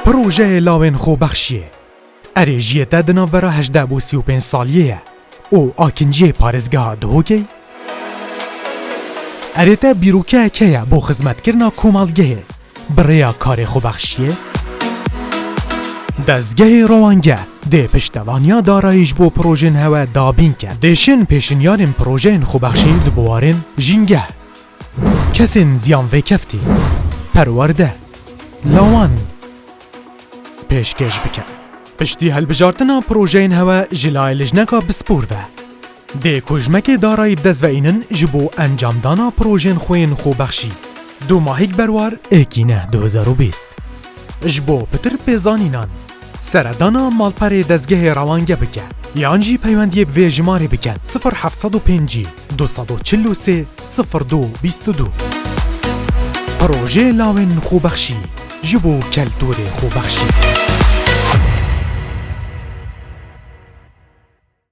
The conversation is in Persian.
پروژه لاوین خوبخشیه اریجیتا دنا برا 18 بو 35 سالیه او آکنجی پارزگاه دهوگی اریتا بیروکه که بو خدمت کرنا کومالگه بریا کار خوبخشیه دزگه روانگه ده پشتوانیا دارایش بو پروژن هوا دابین که دشن پیشنیارن پروژن خوبخشی دبوارن جینگه کسین زیان و کفتی پرورده لاوان پیشکش بکن پشتی هلبجارتنا پروژین هوا جلای لجنکا بسپور و ده کجمک دارای دز و اینن جبو انجام دانا پروژن خوین خوبخشی دو ماهیک بروار اکینه 2020 جبو پتر پیزانینان سردانا مالپر دزگه روانگه بکن یانجی پیوندی به جماره بکن 0705 243 0222 پروژه لاوین خوبخشی جبو کلتور خوبخشی